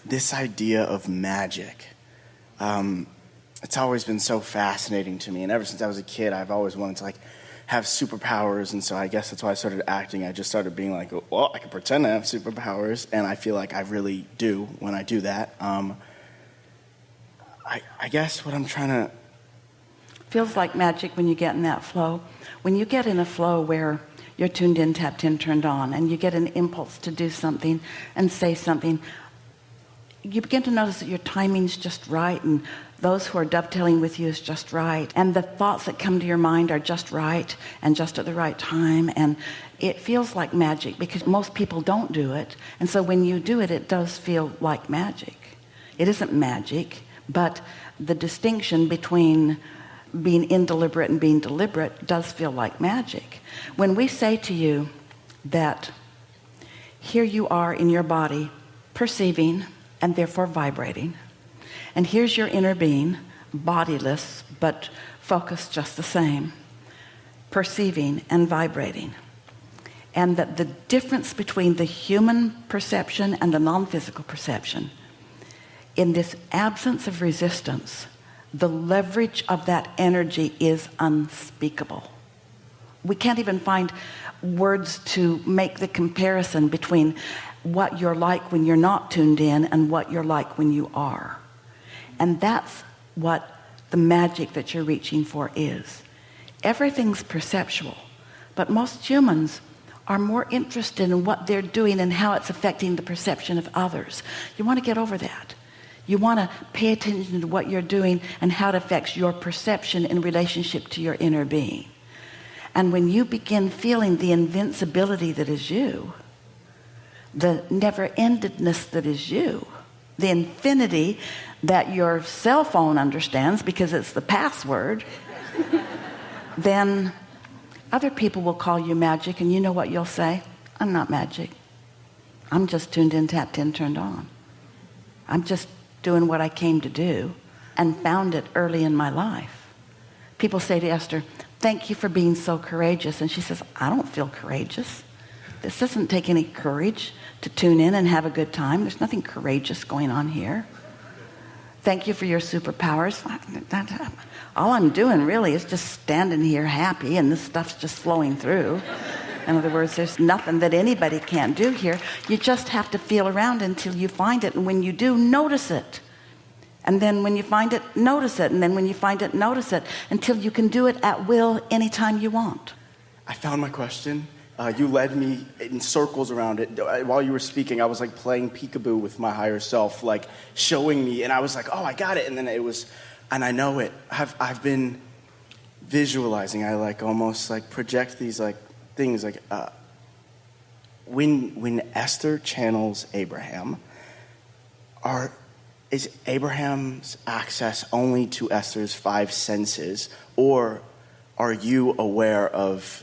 This idea of magic, it's always been so fascinating to me. And ever since I was a kid, I've always wanted to have superpowers. And so I guess that's why I started acting. I just started being like, well, I can pretend I have superpowers. And I feel like I really do when I do that. I guess what I'm trying to... Feels like magic when you get in that flow. When you get in a flow where you're tuned in, tapped in, turned on, and you get an impulse to do something and say something, you begin to notice that your timing's just right, and those who are dovetailing with you is just right, and the thoughts that come to your mind are just right and just at the right time. And it feels like magic because most people don't do it, and so when you do it, it does feel like magic. It isn't magic, but the distinction between being indeliberate and being deliberate does feel like magic. When we say to you that here you are in your body perceiving and therefore vibrating, and here's your inner being, bodiless but focused just the same, perceiving and vibrating, and that the difference between the human perception and the non-physical perception, in this absence of resistance, the leverage of that energy is unspeakable. We can't even find words to make the comparison between what you're like when you're not tuned in and what you're like when you are. And that's what the magic that you're reaching for is. Everything's perceptual, but most humans are more interested in what they're doing and how it's affecting the perception of others. You want to get over that. You want to pay attention to what you're doing and how it affects your perception in relationship to your inner being. And when you begin feeling the invincibility that is you, the never-endedness that is you, the infinity that your cell phone understands because it's the password, then other people will call you magic, and you know what you'll say? I'm not magic. I'm just tuned in, tapped in, turned on. I'm just doing what I came to do and found it early in my life. People say to Esther, thank you for being so courageous. And she says, I don't feel courageous. This doesn't take any courage to tune in and have a good time. There's nothing courageous going on here. Thank you for your superpowers. All I'm doing really is just standing here happy, and this stuff's just flowing through. In other words, there's nothing that anybody can't do here. You just have to feel around until you find it. And when you do, notice it. And then when you find it, notice it. And then when you find it, notice it until you can do it at will anytime you want. I found my question. You led me in circles around it. While you were speaking, I was like playing peekaboo with my higher self, like showing me. And I was like, oh, I got it. And then it was, and I know it. I've been visualizing. I like almost like project these like things like when Esther channels Abraham, is Abraham's access only to Esther's 5 senses, or are you aware of,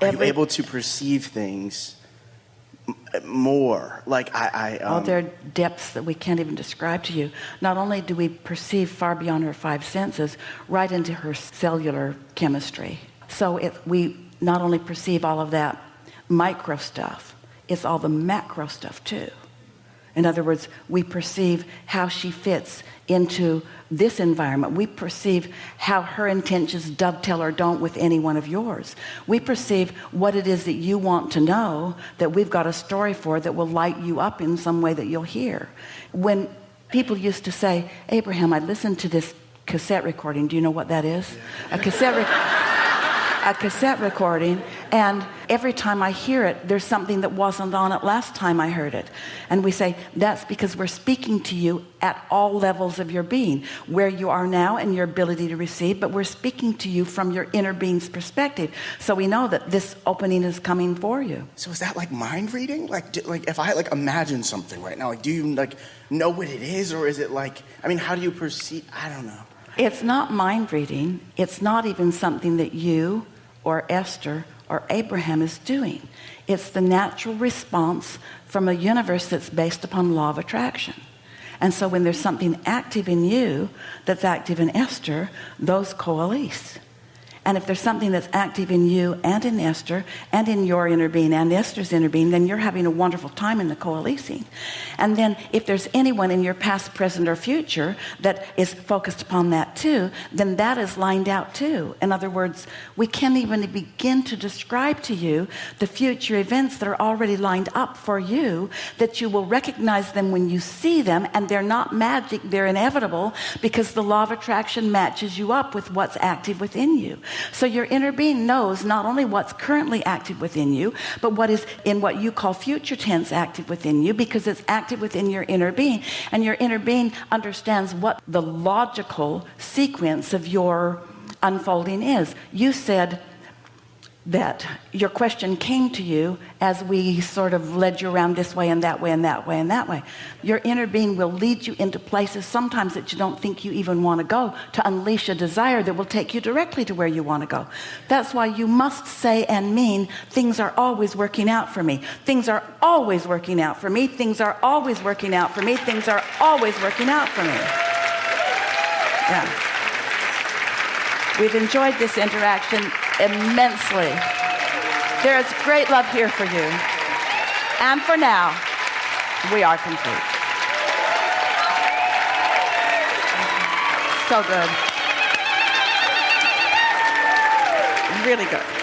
are you able to perceive things more? Like there are depths that we can't even describe to you. Not only do we perceive far beyond her 5 senses, right into her cellular chemistry. So we not only perceive all of that micro stuff, it's all the macro stuff too. In other words, we perceive how she fits into this environment. We perceive how her intentions dovetail or don't with any one of yours. We perceive what it is that you want to know, that we've got a story for, that will light you up in some way that you'll hear. When people used to say, Abraham, I listened to this cassette recording. Do you know what that is? Yeah. A cassette recording, and every time I hear it, there's something that wasn't on it last time I heard it. And we say, that's because we're speaking to you at all levels of your being, where you are now and your ability to receive, but we're speaking to you from your inner being's perspective. So we know that this opening is coming for you. So is that like mind reading? Like if I like imagine something right now, like do you like know what it is, or is it like, I mean, how do you perceive? I don't know. It's not mind reading. It's not even something that you or Esther or Abraham is doing. It's the natural response from a universe that's based upon law of attraction. And so when there's something active in you that's active in Esther, those coalesce. And if there's something that's active in you and in Esther and in your inner being and Esther's inner being, then you're having a wonderful time in the coalescing. And then if there's anyone in your past, present, or future that is focused upon that too, then that is lined out too. In other words, we can't even begin to describe to you the future events that are already lined up for you, that you will recognize them when you see them, and they're not magic, they're inevitable, because the law of attraction matches you up with what's active within you. So your inner being knows not only what's currently active within you, but what is in what you call future tense active within you, because it's active within your inner being. And your inner being understands what the logical sequence of your unfolding is. You said that your question came to you as we sort of led you around this way and that way and that way and that way. Your inner being will lead you into places sometimes that you don't think you even want to go, to unleash a desire that will take you directly to where you want to go. That's why you must say and mean, things are always working out for me. Things are always working out for me. Things are always working out for me. Things are always working out for me. Yeah. We've enjoyed this interaction immensely. There is great love here for you. And for now, we are complete. So good. Really good.